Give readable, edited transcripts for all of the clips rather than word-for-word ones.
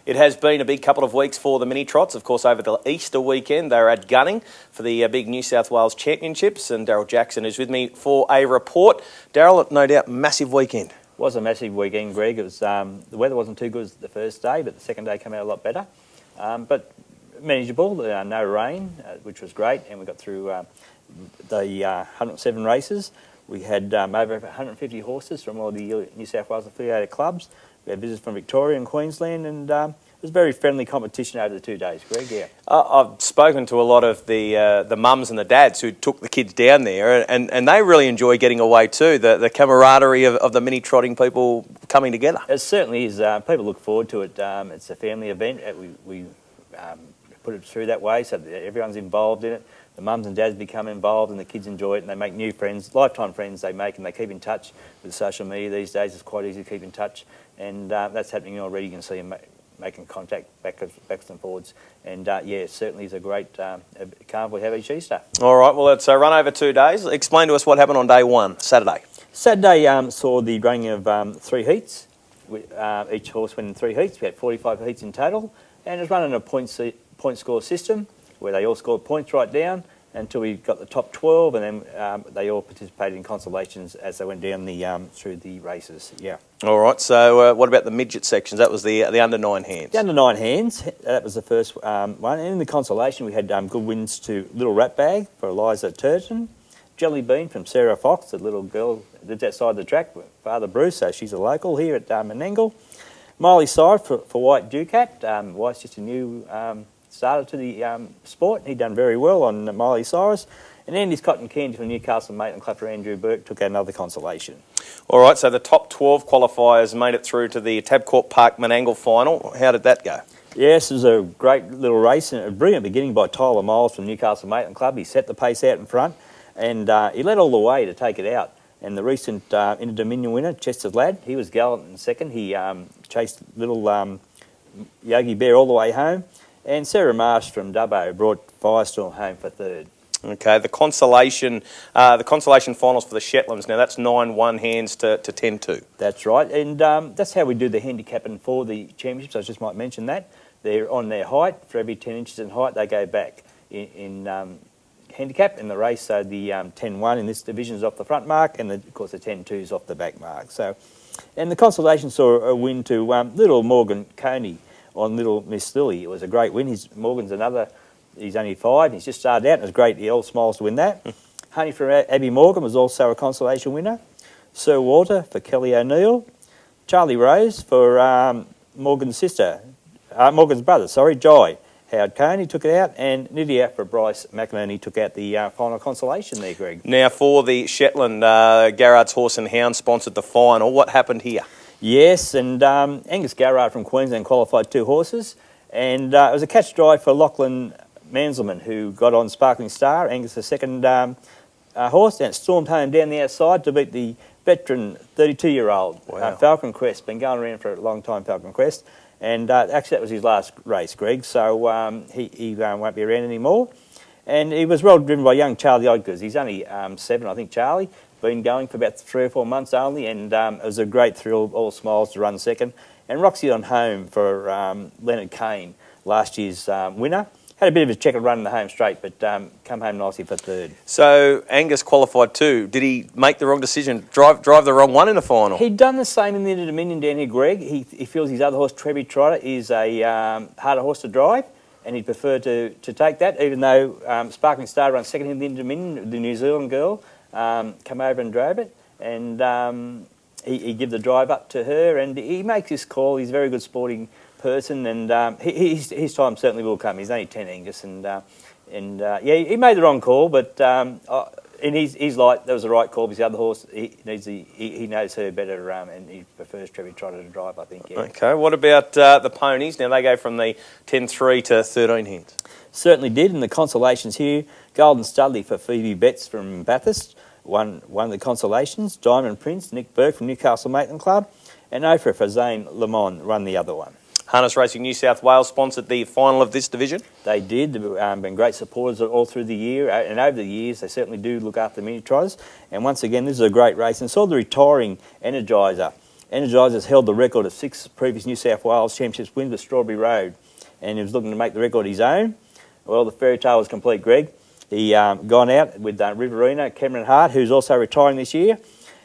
It has been a big couple of weeks for the mini trots. Of course, over the Easter weekend, they were at Gunning for the big New South Wales Championships, and Darryl Jackson is with me for a report. Darryl, no doubt, massive weekend. It was a massive weekend, Greg. It was the weather wasn't too good the first day, but the second day came out a lot better. But manageable, no rain, which was great, and we got through the 107 races. We had over 150 horses from all the New South Wales affiliated clubs. We had visitors from Victoria and Queensland, and it was a very friendly competition over the 2 days, Greg, yeah. I've spoken to a lot of the mums and the dads who took the kids down there, and they really enjoy getting away too, the camaraderie of the mini trotting people coming together. It certainly is. People look forward to it. It's a family event. We put it through that way so that everyone's involved in it. The mums and dads become involved and the kids enjoy it, and they make new friends, lifetime friends they make, and they keep in touch with social media these days. It's quite easy to keep in touch, and that's happening already. You can see them making contact backwards and forwards, and yeah, it certainly is a great carnival we have each Easter. All right, well, let's run over 2 days. Explain to us what happened on day one, Saturday. Saturday saw the running of 3 heats. Each horse went in 3 heats. We had 45 heats in total, and it was run in a point score system, where they all scored points right down until we got the top 12, and then they all participated in consolations as they went down through the races. Yeah. All right. So what about the midget sections? That was the under 9 hands. The under 9 hands. That was the first one. And in the consolation, we had good wins to Little Rat Bag for Eliza Turton, Jelly Bean from Sarah Fox, the little girl that lives outside the track with Father Bruce, so she's a local here at Menangle. Miley Cyrus for White Ducat. White's just a new starter to the sport. He'd done very well on Miley Cyrus. And Andy's Cotton Candy from Newcastle Maitland Club for Andrew Burke took out another consolation. All right, so the top 12 qualifiers made it through to the Tabcorp Park Menangle final. How did that go? Yes, it was a great little race and a brilliant beginning by Tyler Miles from Newcastle Maitland Club. He set the pace out in front, and he led all the way to take it out. And the recent Inter-Dominion winner, Chester's Lad, he was gallant in second. He chased little Yogi Bear all the way home. And Sarah Marsh from Dubbo brought Firestorm home for third. Okay, the consolation finals for the Shetlands. Now that's 9 hands to 10-2. That's right, and that's how we do the handicapping for the championships. I just might mention that. They're on their height. For every 10 inches in height, they go back in handicap in the race. So the 10-1 in this division is off the front mark, and of course the 10-2 is off the back mark. So, and the consolation saw a win to little Morgan Coney on Little Miss Lily. It was a great win. Morgan's he's only 5, he's just started out, and it was great. He all smiles to win that. Honey from Abby Morgan was also a consolation winner. Sir Walter for Kelly O'Neill. Charlie Rose for Morgan's brother, Jai. Howard Coney took it out, and Nydia for Bryce McInerney took out the final consolation there, Greg. Now for the Shetland, Garrard's Horse and Hound sponsored the final. What happened here? Yes, and Angus Garrard from Queensland qualified 2 horses, and it was a catch drive for Lachlan Manselman, who got on Sparkling Star, Angus the second horse, and it stormed home down the outside to beat the veteran 32-year-old Falcon Crest. Been going around for a long time, Falcon Crest, and actually that was his last race, Greg, so he won't be around anymore. And he was well driven by young Charlie Odgers. He's only 7, I think, Charlie. Been going for about 3 or 4 months only, and it was a great thrill, all smiles to run second. And Roxy on home for Leonard Kane, last year's winner. Had a bit of a checkered run in the home straight, but come home nicely for third. So Angus qualified 2. Did he make the wrong decision, drive the wrong one in the final? He'd done the same in the Inter-Dominion down here, Greg. He feels his other horse, Trebi Trotter, is a harder horse to drive, and he'd prefer to take that, even though Sparkling Star ran second in the Inter-Dominion, the New Zealand girl. Come over and drove it, and he gave the drive up to her, and he makes his call. He's a very good sporting person, and his time certainly will come. He's only 10, Angus, and yeah, he made the wrong call, but in his light, that was the right call because the other horse, he knows her better, and he prefers Trevi Trotter to drive, I think. Yeah. Okay, what about the ponies? Now they go from the 10-3 to 13 hands. Certainly did, and the consolations here, Golden Studley for Phoebe Betts from Bathurst, won the consolations. Diamond Prince, Nick Burke from Newcastle Maitland Club, and Oprah for Zane Lamont run the other one. Harness Racing New South Wales sponsored the final of this division. They did. They've been great supporters all through the year, and over the years they certainly do look after the mini trotters. And once again, this is a great race. And saw the retiring Energizer Energizers held the record of 6 previous New South Wales Championships wins with Strawberry Road, and he was looking to make the record his own. Well, the fairy tale was complete, Greg. He gone out with Riverina, Cameron Hart, who's also retiring this year,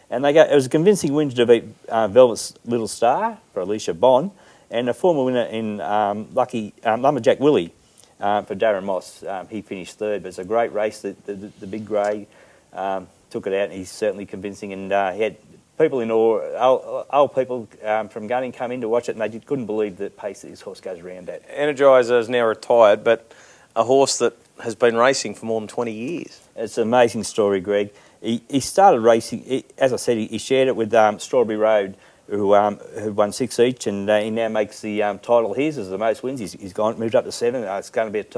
and it was a convincing win to beat Velvet's Little Star for Alicia Bond, and a former winner in Lumberjack Willie for Darren Moss. He finished third, but it's a great race. The big grey took it out, and he's certainly convincing, and he had people in awe, old people from Gunning come in to watch it, and they couldn't believe the pace that this horse goes around at. Energizer is now retired, but a horse that has been racing for more than 20 years. It's an amazing story, Greg. He started racing, as I said, he shared it with Strawberry Road, who won 6 each, and he now makes the title his as the most wins. He's moved up to 7. It's going to be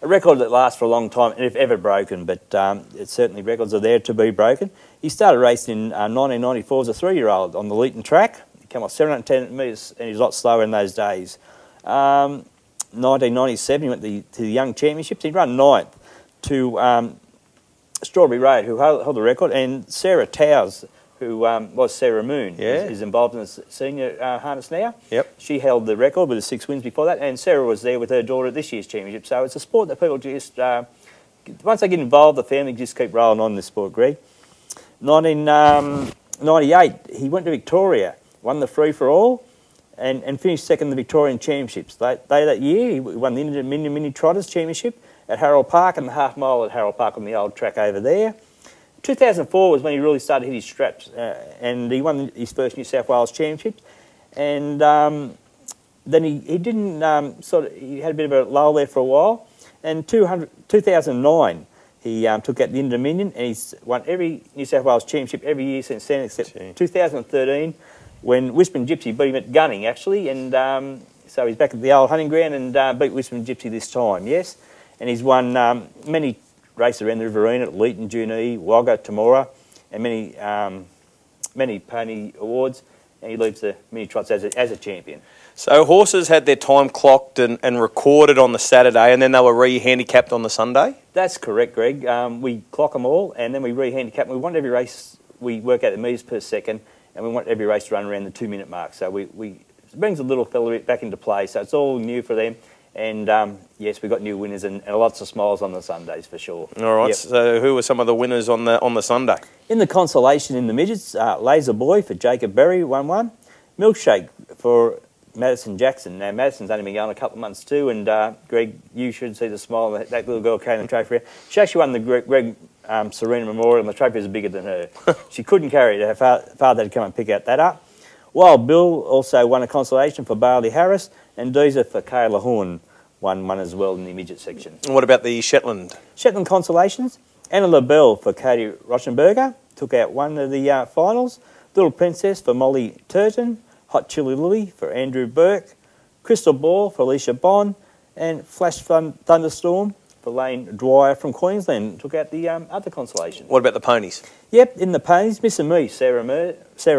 a record that lasts for a long time, and if ever broken, but it's certainly records are there to be broken. He started racing in 1994 as a 3-year-old on the Leeton track. He came off 710 metres, and he was a lot slower in those days. 1997, he went to the Young Championships. He ran 9th to Strawberry Road, who held the record, and Sarah Towers, who was Sarah Moon, is involved in the senior harness now. Yep. She held the record with the 6 wins before that, and Sarah was there with her daughter at this year's championship. So it's a sport that people just, once they get involved, the family just keep rolling on in this sport, Greg. 1998, he went to Victoria, won the free-for-all, and finished second in the Victorian Championships. That year, he won the Indian Mini Trotters Championship at Harold Park and the half mile at Harold Park on the old track over there. 2004 was when he really started to hit his straps, and he won his first New South Wales Championship. And then he didn't he had a bit of a lull there for a while. And 2009, he took out the Inter-Dominion, and he's won every New South Wales Championship every year since then, except 2013. When Whispering Gypsy beat him at Gunning, actually, and so he's back at the old hunting ground and beat Whispering Gypsy this time, yes. And he's won many races around the Riverina at Leeton, Junee, Wagga, Temora, and many pony awards, and he leaves the Mini Trots as a champion. So horses had their time clocked and recorded on the Saturday, and then they were re-handicapped on the Sunday? That's correct, Greg. We clock them all, and then we re-handicap them. We want every race, we work out the metres per second, and we want every race to run around the 2-minute mark. So it brings the little fella back into play. So it's all new for them. And yes, we've got new winners and lots of smiles on the Sundays for sure. All right. Yep. So who were some of the winners on the Sunday? In the consolation in the midgets, Laser Boy for Jacob Berry won 1. Milkshake for Madison Jackson. Now Madison's only been going a couple of months too, and Greg, you should see the smile that little girl carrying the trophy. She actually won the Greg Serena Memorial, and the trophy is bigger than her. She couldn't carry it. Her father had to come and pick out that up. Wild Bill also won a consolation for Barley Harris, and Deezer for Kayla Horn won one as well in the midget section. And what about the Shetland? Shetland consolations. Anna LaBelle for Katie Rauschenberger took out one of the finals. Little Princess for Molly Turton. Hot Chili Louie for Andrew Burke. Crystal Ball for Alicia Bond. And Flash Thunderstorm for Lane Dwyer from Queensland took out the other consolation. What about the ponies? Yep, in the ponies, Miss and Me, Sarah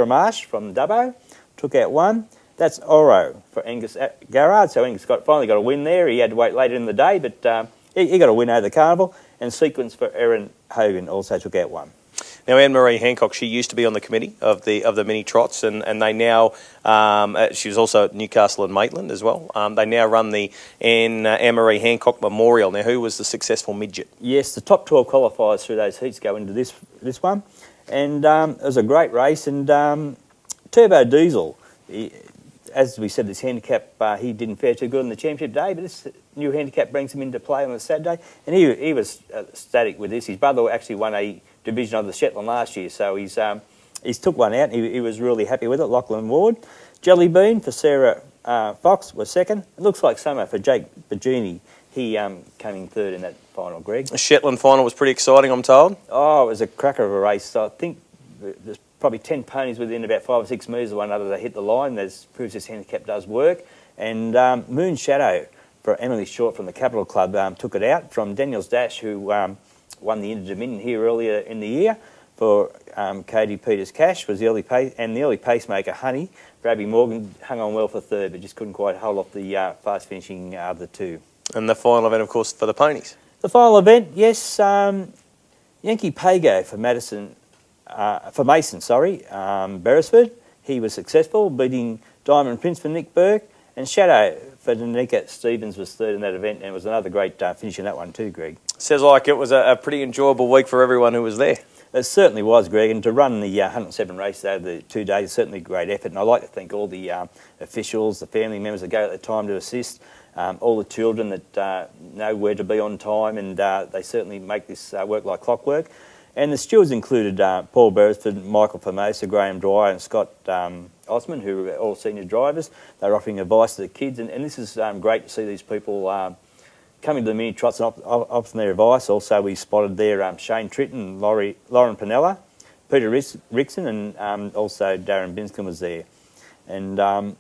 Marsh from Dubbo took out 1. That's Oro for Angus Garrard. So Angus finally got a win there. He had to wait later in the day, but he got a win over the carnival. And Sequence for Erin Hogan also took out 1. Now, Anne-Marie Hancock, she used to be on the committee of the Mini Trots, and they now, she was also at Newcastle and Maitland as well. They now run the Anne-Marie Hancock Memorial. Now, who was the successful midget? Yes, the top 12 qualifiers through those heats go into this one. And it was a great race. And Turbo Diesel, as we said, this handicap, he didn't fare too good on the championship day, but this new handicap brings him into play on the Saturday. And he was ecstatic with this. His brother actually won a division of the Shetland last year, so he's took one out. He was really happy with it. Lachlan Ward. Jelly Bean for Sarah Fox was second. It looks like summer for Jake Bagini. He came in third in that final, Greg. The Shetland final was pretty exciting, I'm told. Oh, it was a cracker of a race. So I think there's probably 10 ponies within about 5 or 6 metres of one another that hit the line. That proves this handicap does work. And Moon Shadow for Emily Short from the Capital Club took it out from Daniel's Dash, who won the Inter-Dominion here earlier in the year. For Katie Peters Cash was the early pacemaker Honey. Brabby Morgan hung on well for third, but just couldn't quite hold off the fast finishing other two. And the final event, of course, for the ponies. The final event, yes, Yankee Pago for Mason, Beresford. he was successful, beating Diamond Prince for Nick Burke, and Shadow for Danica Stevens was third in that event, and it was another great finish in that one too, Greg. Says like it was a pretty enjoyable week for everyone who was there. It certainly was, Greg, and to run the 107 races over the 2 days is certainly a great effort, and I'd like to thank all the officials, the family members that go at the time to assist, all the children that know where to be on time, and they certainly make this work like clockwork. And the stewards included Paul Beresford, Michael Formosa, Graham Dwyer and Scott Osman, who are all senior drivers. They're offering advice to the kids, and this is great to see these people coming to the mini trots and offering their advice. Also, we spotted there Shane Tritton, Lauren Pinella, Peter Rickson, and also Darren Binscombe was there. And I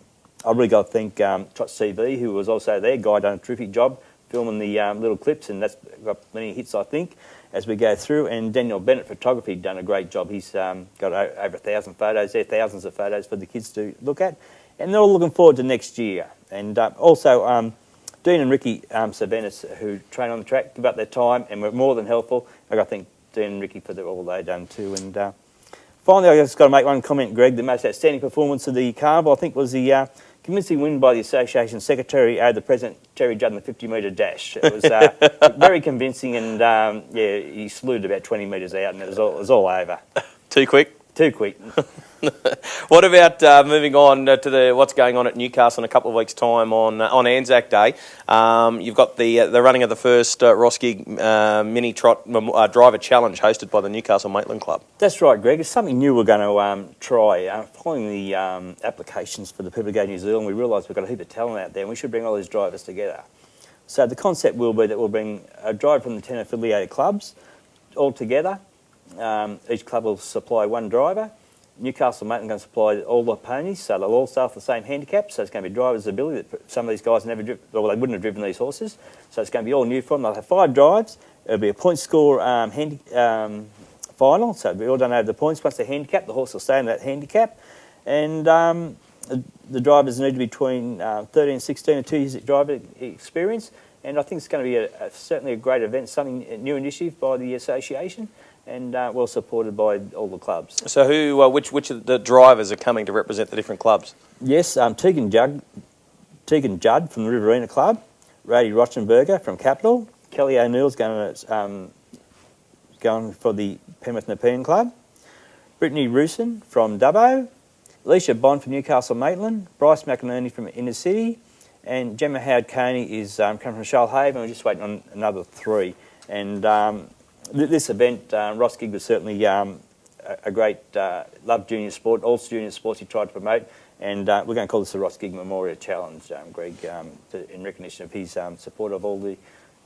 really got to thank Trots TV, who was also there. Guy done a terrific job filming the little clips, and that's got many hits, I think, as we go through. And Daniel Bennett Photography done a great job. He's got over 1,000 photos there, thousands of photos for the kids to look at. And they're all looking forward to next year. And also, Dean and Ricky Sabanis, who train on the track, give up their time and were more than helpful. I got to thank Dean and Ricky for all they've done too. And finally, I just got to make one comment, Greg. The most outstanding performance of the carnival, I think, was the convincing win by the Association Secretary over the President Terry Judd in the 50-metre dash. It was very convincing, and he slewed about 20 metres out, and it was all over. Too quick? Too quick. What about moving on to what's going on at Newcastle in a couple of weeks' time on Anzac Day? You've got the running of the first Ross Gig Mini Trot Driver Challenge hosted by the Newcastle Maitland Club. That's right, Greg. It's something new we're going to try. Following the applications for the people to go to New Zealand, we realised we've got a heap of talent out there and we should bring all these drivers together. So the concept will be that we'll bring a driver from the 10 affiliated clubs all together. Each club will supply one driver. Newcastle Maitland going to supply all the ponies, so they'll all start with the same handicap. So it's going to be driver's ability that some of these guys never driven, or they wouldn't have driven these horses. So it's going to be all new for them. They'll have 5 drives. It'll be a point score final, so it'll be all done over the points. Once they're handicapped, the horse will stay in that handicap. And the drivers need to be between 13 and 16 and 2 years driver experience. And I think it's going to be certainly a great event, something a new initiative by the association, and well supported by all the clubs. So which of the drivers are coming to represent the different clubs? Yes, Tegan Judd from the Riverina Club, Rady Rochenberger from Capital, Kelly O'Neill's going for the Penrith Nepean Club, Brittany Rooson from Dubbo, Alicia Bond from Newcastle Maitland, Bryce McInerney from Inner City, and Gemma Howard-Coney is coming from Shoalhaven. We're just waiting on another 3. And this event, Ross Gig was certainly a great, loved junior sport, all junior sports he tried to promote. And we're going to call this the Ross Gig Memorial Challenge, Greg, in recognition of his support of all the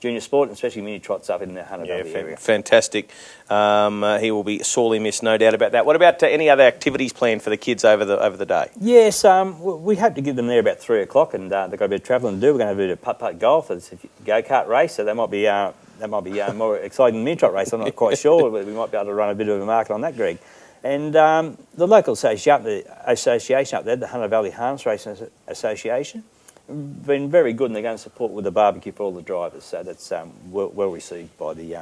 junior sport, and especially mini trots up in the Hunter Valley area. Fantastic. He will be sorely missed, no doubt about that. What about any other activities planned for the kids over the day? Yes, we hope to give them there about 3 o'clock, and they've got a bit of travelling to do. We're going to have a bit of putt-putt golf, it's a go-kart race, so that might be more exciting than mini trot race. I'm not quite sure, but we might be able to run a bit of a market on that, Greg. And the local association up there, the Hunter Valley Harness Racing Association, been very good, and they're going to support with a barbecue for all the drivers. So that's well received by the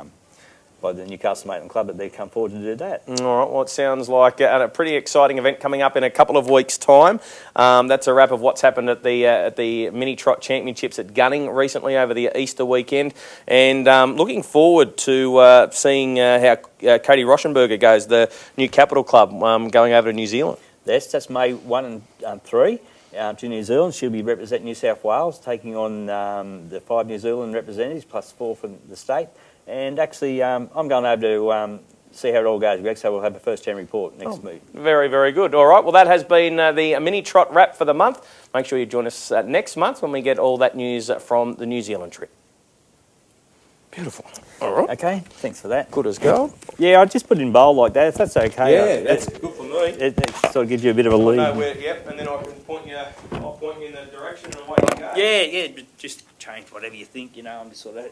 Newcastle Maitland Club that they come forward to do that. All right, well, it sounds like a pretty exciting event coming up in a couple of weeks' time. That's a wrap of what's happened at the Mini Trot Championships at Gunning recently over the Easter weekend, and looking forward to seeing how Katie Rochenberger goes, the new Capital Club, going over to New Zealand. That's May 1 and 3. To New Zealand. She'll be representing New South Wales, taking on the 5 New Zealand representatives plus 4 from the state. And actually, I'm going over to see how it all goes, Greg, so we'll have a first-hand report next week. Very, very good. All right, well, that has been the Mini Trot wrap for the month. Make sure you join us next month when we get all that news from the New Zealand trip. Beautiful. All right. Okay, thanks for that. Good as gold. Yeah, I'll just put it in bold like that, if that's okay. Yeah, that's good for me. It sort of gives you a bit of a lead. Yep, and then I'll point you in the direction and away you go. Yeah, just change whatever you think, I'm just sort of